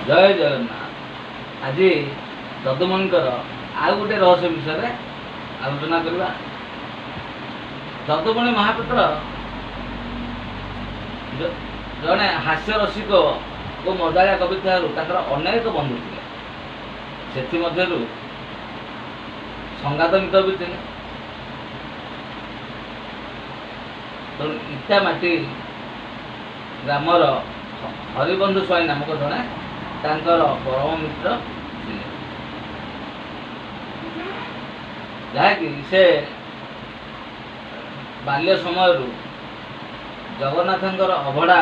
जय जगन्नाथ। आज जदुमणिकर आउ गोटे रहस्य विषय आलोचना करवा। जदुमणि महापात्र जड़े हास्य रसिक और मजाया कवि अनेक बंधु थे। से संगात मित्र भी थे। तेणु इटामाटी ग्रामर हरिबंधु स्वाई नामक जड़े परम मित्र थे। जहाँकि से बाल्य समय जगन्नाथंकर अभड़ा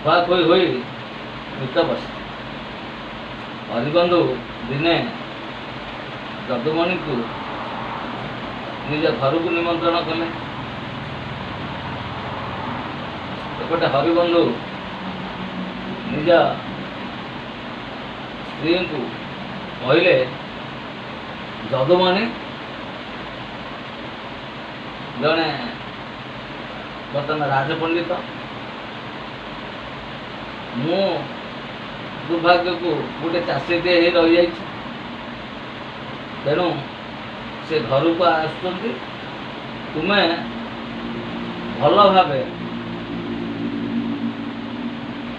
खुआखुई हो मृत बस। हरिबंधु दिने जदुमणि को निज घर को निमंत्रण कले। एपटे हरिबंधु निज स्त्री को कहले जदुमणि जड़े बर्तमान राजपंडित मु दुर्भाग्य को गोटे चाषी रही जाइए। तेणु से घर को आसुँच तुम्हें भल भाव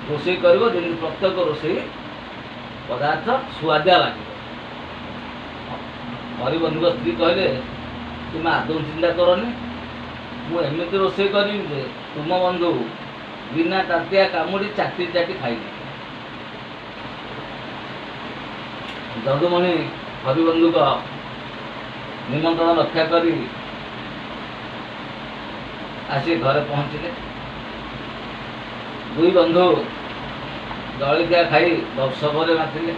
रोषे कर प्रत्येक रोषे पदार्थ सुआदिया लगे। हरिबंधु स्त्री कहले तुम्हें आदौ चिंता करनी मुझे रोषे करी तुम बंधु बिना तातिया कामुड़ी चाटी चाटी खाइले। जदुमणि हरिबंधु का निमंत्रण रक्षा करी आसी घरे पहुँचले। दुई बंधु जलिया खाई गपसप मातिले।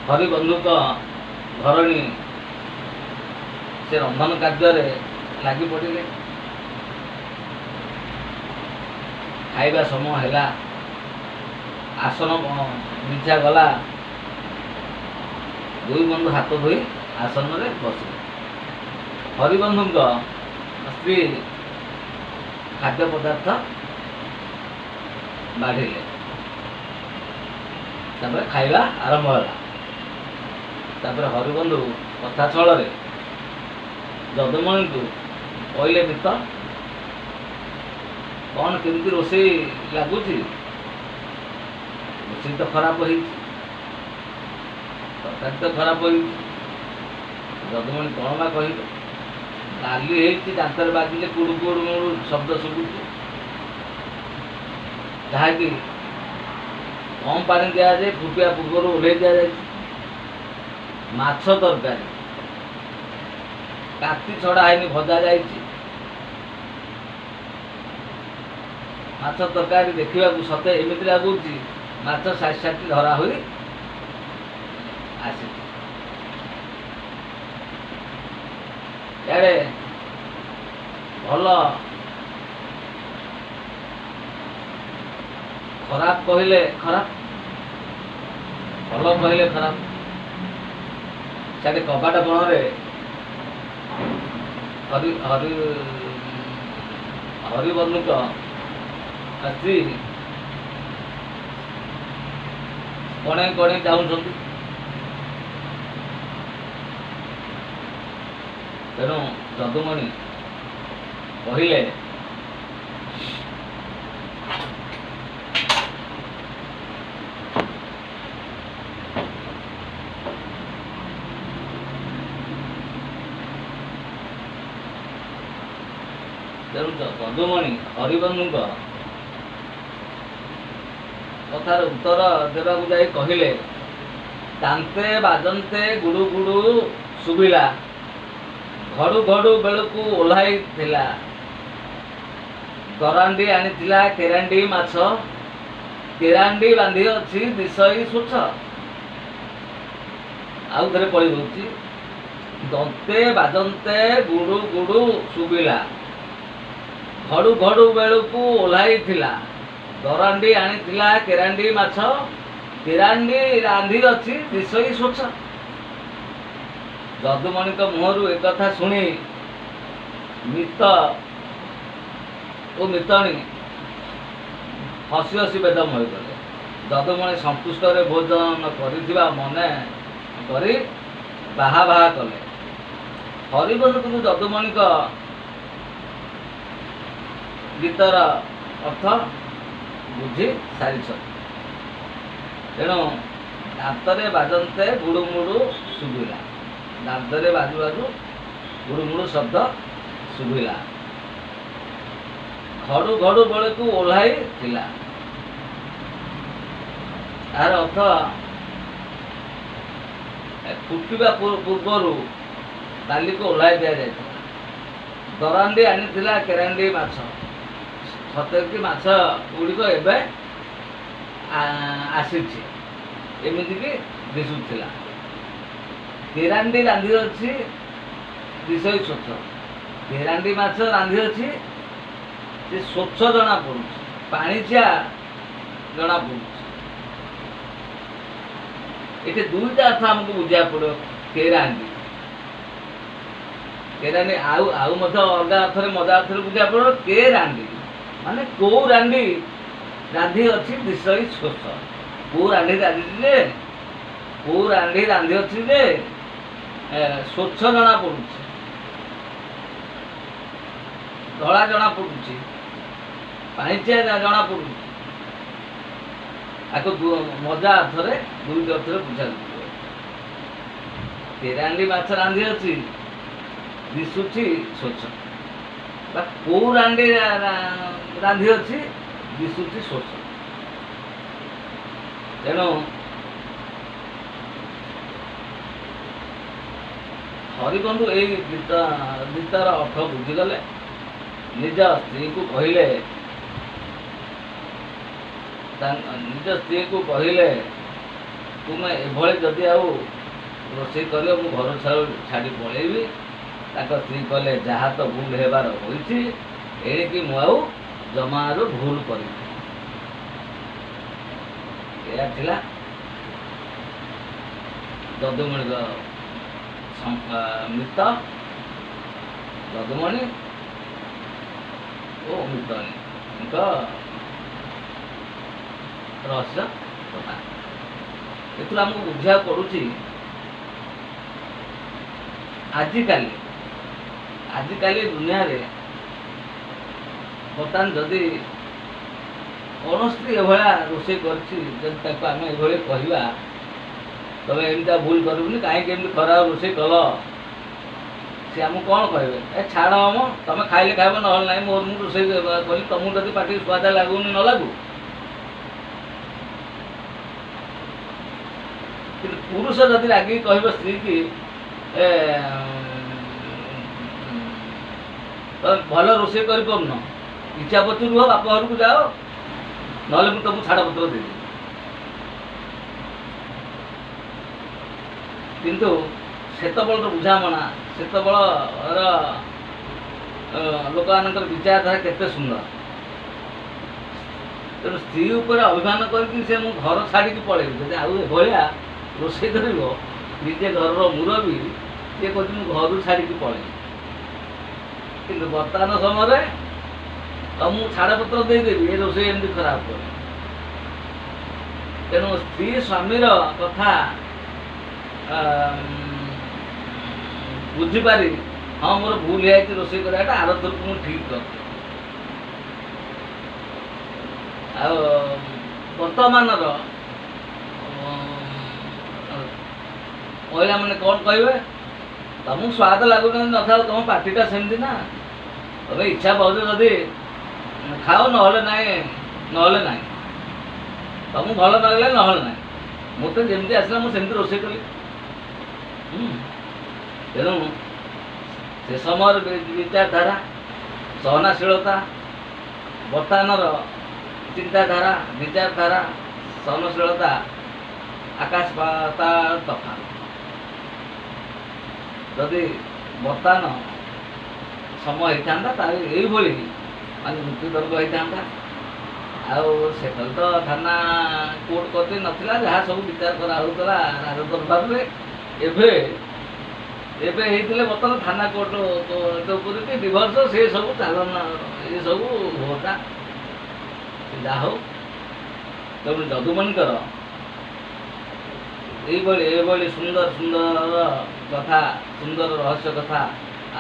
हरिबंधु का घरणी से रंधन कार्य लगी पड़े। खाइबा समय है आसन बिछा गला। दुई बंधु हाथ धोई आसन में बसले। हरिबंधु स्त्री खाद्य पदार्थ बाढ़े खाइबा आरंभ है। हरिबंधु कथा छल जदुमणि को कहले मित्र कौन केमती रोषे लगुच रोषे तो खराब हो तरकारी तो खराब हो। जदुमणि कौन बा कह डाली दांतर बाजिले कुड़ू कुड़ू मुड़ू शब्द शुभुच। जहाँकि कम पानी दि जाए फुटिया पूर्व ओल्हे दि जाए। माछ तरकारी काटी छड़ा है भजा जा माछ तरकारी देखा सते एमती लगुच माछ साइड साइड धरा हुई आसी। यारे भल खराब कहले खराब भल कहले खराब। साढ़े कबाट बणरे हरिबंधु स्त्री कणे कणे जाऊँ। तेणु जदुमणि कहले तेणु जदुमणि हरिबंधु कथार उत्तर देवाक जाई कहले दांते बाजंते गुड़ू गुड़ू शुभिला घड़ू घड़ू बेलू ओह्लाई दरांडी आनी केरांडी माछ केरांडी बांधी अच्छी दिशई स्वच्छ। आउ थे पढ़ी दूसरी दंते बाजंते गुड़ू गुड़ू शुभिला घड़ू घड़ू बेलू ओह्लाई दरांडी आनी केरांडी माछ केरांडी रांधी अच्छी दिशई स्वच्छ। जदुमणि मुहर एक कथा शुणी मित और मितणी हसी हसी बेदम हो गले। ଯଦୁମଣି ସନ୍ତୁଷ୍ଟରେ ଭୋଜନ କରିଥିବା ମନେ କରି ବାହା ବାହା କଲେ। ହରିବଂଶ କିନ୍ତୁ ଯଦୁମଣିଙ୍କ ଗୀତର ଅର୍ଥ ବୁଝି ସାରିଛନ୍ତି। ତେଣୁ ଦାନ୍ତରେ ବାଜନ୍ତେ ଗୁଡ଼ୁମୁଡ଼ୁ ଶୁଭିଲା। ଦାନ୍ତରେ ବାଜୁ ବାଜୁ ଗୁଡ଼ୁମୁଡ଼ୁ ଶବ୍ଦ ଶୁଭିଲା। ଘଡ଼ୁ ଘଡ଼ୁ ବେଳକୁ ଓହ୍ଲାଇ ଥିଲା। ଏହାର ଅର୍ଥ ଫୁଟିବା ପୂର୍ବରୁ ଡାଲିକୁ ଓହ୍ଲାଇ ଦିଆଯାଇଥିଲା। ଦରାଣ୍ଡି ଆଣିଥିଲା କେରାଣ୍ଡି ମାଛ। ସତେକି ମାଛ ଗୁଡ଼ିକ ଏବେ ଆସିଛି ଏମିତିକି ଦିଶୁଥିଲା। କେରାଣ୍ଡି ରାନ୍ଧି ଅଛି ଦିଶଇ ସ୍ୱଚ୍ଛ। କେରାଣ୍ଡି ମାଛ ରାନ୍ଧି ଅଛି ସେ ସ୍ୱଚ୍ଛ ଜଣା ପଡ଼ୁଛି, ପାଣିଚିଆ ଜଣା ପଡ଼ୁଛି। ଏଠି ଦୁଇଟା ଅର୍ଥ ଆମକୁ ବୁଝିବାକୁ ପଡ଼ିବ। କେରାଣ୍ଡି କେରାଣ୍ଡି ଆଉ ମଧ୍ୟ ଅଲଗା ଅର୍ଥରେ ମଜା ଅର୍ଥରେ ବୁଝିବାକୁ ପଡ଼ିବ। କେରାଣ୍ଡି ମାନେ କୋଉ ରାଣ୍ଡି ରାନ୍ଧି ଅଛି ଦିଶଇ ସ୍ୱଚ୍ଛ। କୋଉ ରାଣ୍ଡି ରାନ୍ଧିଛି ଯେ କୋଉ ରାଣ୍ଡି ରାନ୍ଧି ଅଛି ଯେ ସ୍ୱଚ୍ଛ ଜଣା ପଡ଼ୁଛି, ଧଳା ଜଣା ପଡ଼ୁଛି, ପାଣିଚିଆ ଜଣା ପଡ଼ୁଛି। ଆକୁ ମଜା ଅର୍ଥରେ ଦୁଇଟି ଅର୍ଥରେ ବୁଝାଯିବ। କେରାଣ୍ଡି ମାଛ ରାନ୍ଧି ଅଛି ଦିଶୁଛି ସ୍ୱଚ୍ଛ, ବା କୋଉ ରାଣ୍ଡି ରାନ୍ଧି ଅଛି ଦିଶୁଛି ସ୍ୱଚ୍ଛ। ତେଣୁ ହରିବନ୍ଧୁ ଏଇ ଗୀତର ଅର୍ଥ ବୁଝିଗଲେ। ନିଜ ସ୍ତ୍ରୀକୁ କହିଲେ ତୁମେ ଏଭଳି ଯଦି ଆଉ ରୋଷେଇ କରିବ ମୁଁ ଘର ଛାଡ଼ି ପଳେଇବି। ତାଙ୍କ ସ୍ତ୍ରୀ କହିଲେ ଯାହା ତ ଭୁଲ ହେବାର ହୋଇଛି, ଏଣିକି ମୁଁ ଆଉ ଜମାରୁ ଭୁଲ କରିବି। ଏହା ଥିଲା ଯଦୁମଣିଙ୍କ ମିତ ଯଦୁମଣି ଓ ମିତଣୀଙ୍କ ରହସ୍ୟ କଥା। ଏଥିରୁ ଆମକୁ ବୁଝିବାକୁ ପଡ଼ୁଛି ଆଜିକାଲି ଦୁନିଆରେ ବର୍ତ୍ତମାନ ଯଦି କୌଣସି ଏଭଳିଆ ରୋଷେଇ କରିଛି, ଯଦି ତାକୁ ଆମେ ଏଭଳି କହିବା ତମେ ଏମିତିଆ ଭୁଲ କରିବୁନି, କାହିଁକି ଏମିତି ଖରାପ ରୋଷେଇ କଲ, ସେ ଆମକୁ କ'ଣ କହିବେ? ଛାଡ଼ ହମ, ତମେ ଖାଇଲେ ଖାଇବ, ନହେଲେ ନାହିଁ। ମୋର ମୁଁ ରୋଷେଇ କଲି, ତମକୁ ଯଦି ପାଟିକି ସ୍ୱାଦ ଲାଗୁନି ନ ଲାଗୁ। କିନ୍ତୁ ପୁରୁଷ ଯଦି ରାଗିକି କହିବ ସ୍ତ୍ରୀ କି ତମେ ଭଲ ରୋଷେଇ କରିପାରୁନ, ଇଚ୍ଛା ପଛରୁ ରୁହ, ବାପ ଘରକୁ ଯାଅ, ନହେଲେ ମୁଁ ତମକୁ ଛାଡ଼ପତ୍ର ଦେଇଦେବି। କିନ୍ତୁ ସେତେବେଳର ବୁଝାମଣା, ସେତେବେଳର ଲୋକମାନଙ୍କର ବିଚାରଧାରା କେତେ ସୁନ୍ଦର। ତେଣୁ ସ୍ତ୍ରୀ ଉପରେ ଅଭିମାନ କରିକି ସେ ମୁଁ ଘର ଛାଡ଼ିକି ପଳେଇବି, ଯଦି ଆଉ ଏଭଳିଆ ରୋଷେଇ କରିବ, ନିଜେ ଘରର ମୁରବୀ, ସିଏ କହୁଛି ମୁଁ ଘରୁ ଛାଡ଼ିକି ପଳେଇବି। କିନ୍ତୁ ବର୍ତ୍ତମାନ ସମୟରେ ମୁଁ ଛାଡ଼ପତ୍ର ଦେଇଦେବି, ଏ ରୋଷେଇ ଏମିତି ଖରାପ କରେ। ତେଣୁ ସ୍ତ୍ରୀ ସ୍ୱାମୀର କଥା ବୁଝିପାରି ହଁ ମୋର ଭୁଲ ହେଇଯାଇଛି ରୋଷେଇ କରିବାଟା, ଆରଥରକୁ ମୁଁ ଠିକ୍ କରିଛି। ଆଉ ବର୍ତ୍ତମାନର ମହିଳାମାନେ କ'ଣ କହିବେ? ତମକୁ ସ୍ୱାଦ ଲାଗୁନି ନଥାଉ, ତମ ପାଟିଟା ସେମିତି ନା, ତମେ ଇଚ୍ଛା ପାଉଛ ଯଦି ଖାଅ, ନହେଲେ ନାହିଁ। ତମକୁ ଭଲ ଲାଗିଲା, ନହେଲେ ନାହିଁ। ମୋତେ ଯେମିତି ଆସିଲା ମୁଁ ସେମିତି ରୋଷେଇ କଲି। ତେଣୁ ସେ ସମୟର ବିଚାରଧାରା, ସହନଶୀଳତା, ବର୍ତ୍ତମାନର ଚିନ୍ତାଧାରା, ବିଚାରଧାରା, ସହନଶୀଳତା ଆକାଶ ପାତାଳ ତଫାତ। ଯଦି ବର୍ତ୍ତମାନ ସମୟ ହେଇଥାନ୍ତା ତାହେଲେ ଏଇଭଳି ମାନେ ମୃତ୍ୟୁଦଣ୍ଡ ହେଇଥାନ୍ତା। ଆଉ ସେତେବେଳେ ତ ଥାନା କୋର୍ଟ କଚେରୀ ନଥିଲା, ଯାହା ସବୁ ବିଚାର କରାହେଉଥିଲା ରାଜଦରବାରରେ। ଏବେ ହେଇଥିଲେ ବର୍ତ୍ତମାନ ଥାନା କୋର୍ଟ ଉପରେ କି ଡିଭୋର୍ସ, ସେ ସବୁ ଚାଲନା, ଏସବୁ ହୁଅନ୍ତା। ଯାହା ହଉ ତେଣୁ ଯଦୁମଣିଙ୍କର ଏଭଳି ସୁନ୍ଦର ସୁନ୍ଦର କଥା, ସୁନ୍ଦର ରହସ୍ୟ କଥା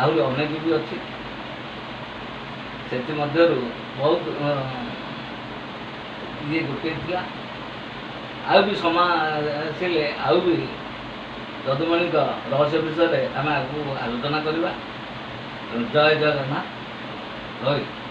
ଆହୁରି ଅନେକ ବି ଅଛି। ସେଥିମଧ୍ୟରୁ ବହୁତ ଇଏ ଗୋଟିଏ ଥିଲା। ଆଉ ବି ସମୟ ଆସିଲେ ଆଉ ବି ଯଦୁମଣିଙ୍କ ରହସ୍ୟ ବିଷୟରେ ଆମେ ଆଗକୁ ଆଲୋଚନା କରିବା। ଜୟ ଜଗନ୍ନାଥ। ରହିଲି।